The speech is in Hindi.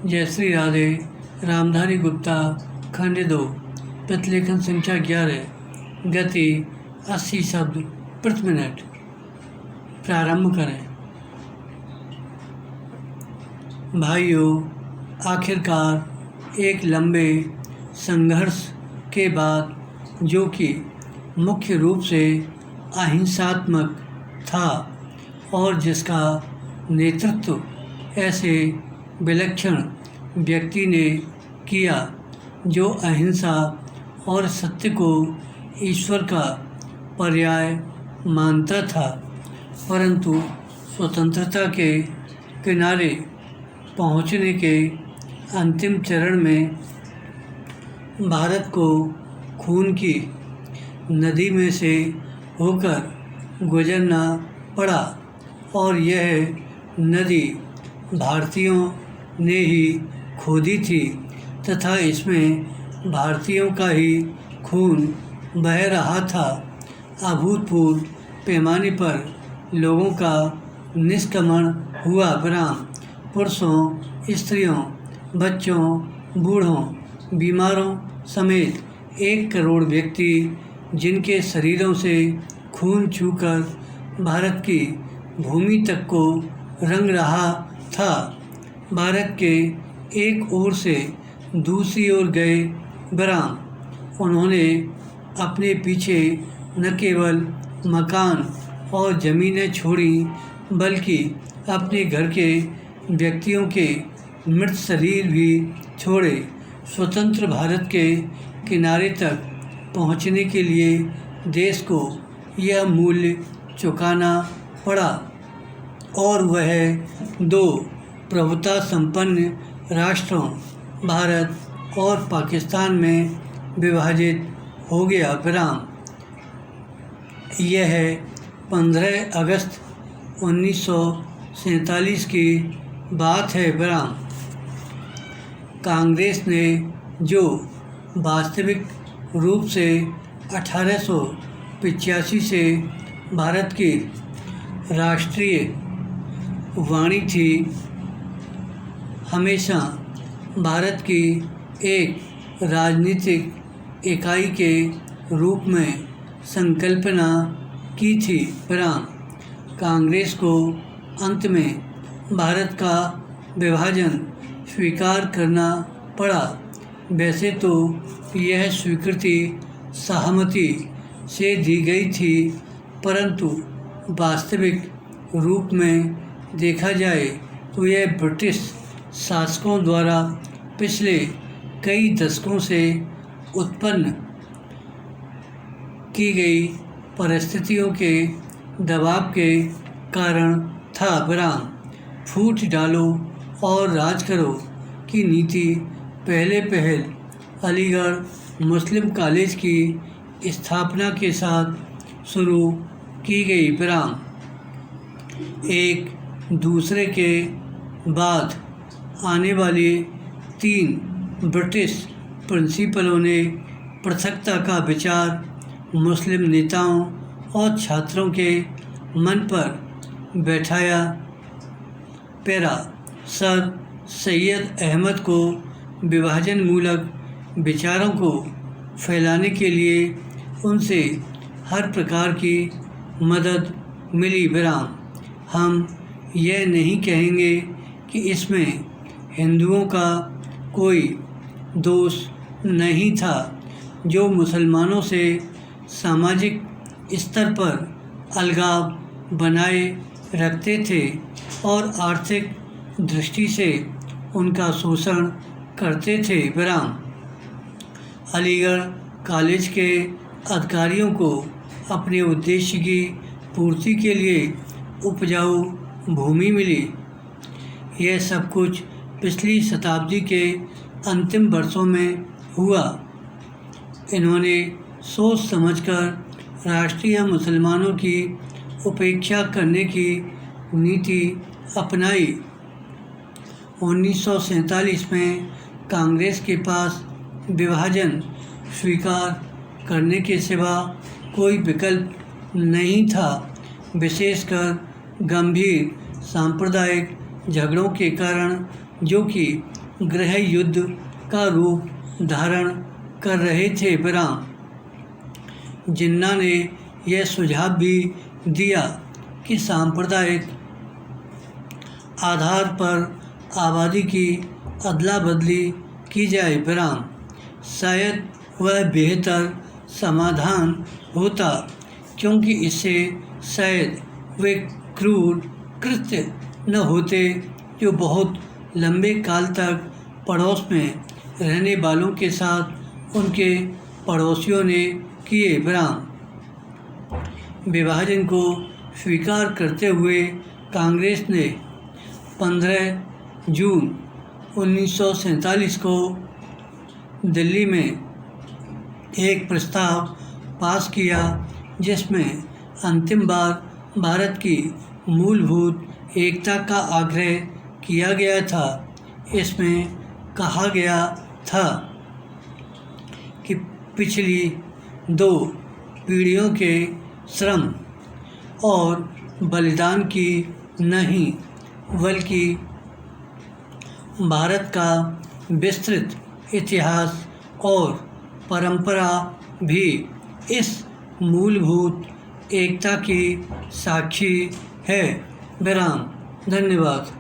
जयश्री राधे, रामधारी गुप्ता, खंड 2, प्रतिलेखन संख्या 11, गति 80 शब्द प्रति मिनट। प्रारंभ करें। भाइयों, आखिरकार एक लंबे संघर्ष के बाद, जो कि मुख्य रूप से अहिंसात्मक था और जिसका नेतृत्व ऐसे विलक्षण व्यक्ति ने किया जो अहिंसा और सत्य को ईश्वर का पर्याय मानता था, परंतु स्वतंत्रता के किनारे पहुंचने के अंतिम चरण में भारत को खून की नदी में से होकर गुजरना पड़ा और यह नदी भारतीयों ने ही खोदी थी तथा इसमें भारतीयों का ही खून बह रहा था। अभूतपूर्व पैमाने पर लोगों का निष्क्रमण हुआ। ग्राम, पुरुषों, स्त्रियों, बच्चों, बूढ़ों, बीमारों समेत 1 करोड़ व्यक्ति, जिनके शरीरों से खून छूकर भारत की भूमि तक को रंग रहा था, भारत के एक ओर से दूसरी ओर गए। बराम, उन्होंने अपने पीछे न केवल मकान और ज़मीनें छोड़ी, बल्कि अपने घर के व्यक्तियों के मृत शरीर भी छोड़े। स्वतंत्र भारत के किनारे तक पहुंचने के लिए देश को यह मूल्य चुकाना पड़ा और वह 2 प्रभुता संपन्न राष्ट्रों भारत और पाकिस्तान में विभाजित हो गया। विराम, यह 15 अगस्त 1947 की बात है। विराम, कांग्रेस ने जो वास्तविक रूप से 1885 से भारत की राष्ट्रीय वाणी थी, हमेशा भारत की एक राजनीतिक इकाई के रूप में संकल्पना की थी। विराम, कांग्रेस को अंत में भारत का विभाजन स्वीकार करना पड़ा। वैसे तो यह स्वीकृति सहमति से दी गई थी, परंतु वास्तविक रूप में देखा जाए तो यह ब्रिटिश शासकों द्वारा पिछले कई दशकों से उत्पन्न की गई परिस्थितियों के दबाव के कारण था। विराम, फूट डालो और राज करो की नीति पहले अलीगढ़ मुस्लिम कॉलेज की स्थापना के साथ शुरू की गई। विराम, एक दूसरे के बाद आने वाले 3 ब्रिटिश प्रिंसिपलों ने पृथकता का विचार मुस्लिम नेताओं और छात्रों के मन पर बैठाया। पैरा, सर सैयद अहमद को विभाजन मूलक विचारों को फैलाने के लिए उनसे हर प्रकार की मदद मिली। विराम, हम यह नहीं कहेंगे कि इसमें हिंदुओं का कोई दोष नहीं था, जो मुसलमानों से सामाजिक स्तर पर अलगाव बनाए रखते थे और आर्थिक दृष्टि से उनका शोषण करते थे। विराम, अलीगढ़ कॉलेज के अधिकारियों को अपने उद्देश्य की पूर्ति के लिए उपजाऊ भूमि मिली। यह सब कुछ पिछली शताब्दी के अंतिम वर्षों में हुआ। इन्होंने सोच समझकर राष्ट्रीय मुसलमानों की उपेक्षा करने की नीति अपनाई। 1947 में कांग्रेस के पास विभाजन स्वीकार करने के सिवा कोई विकल्प नहीं था, विशेषकर गंभीर सांप्रदायिक झगड़ों के कारण, जो कि गृह युद्ध का रूप धारण कर रहे थे। ब्राम जिन्ना ने यह सुझाव भी दिया कि सांप्रदायिक आधार पर आबादी की अदला बदली की जाए। ब्राम शायद वह बेहतर समाधान होता, क्योंकि इससे शायद वे क्रूर कृत्य न होते जो बहुत लंबे काल तक पड़ोस में रहने वालों के साथ उनके पड़ोसियों ने किए। ब्राम विभाजन को स्वीकार करते हुए कांग्रेस ने 15 जून 1947 को दिल्ली में एक प्रस्ताव पास किया, जिसमें अंतिम बार भारत की मूलभूत एकता का आग्रह किया गया था। इसमें कहा गया था कि पिछली 2 पीढ़ियों के श्रम और बलिदान की नहीं, बल्कि भारत का विस्तृत इतिहास और परंपरा भी इस मूलभूत एकता की साक्षी है। विराम। धन्यवाद।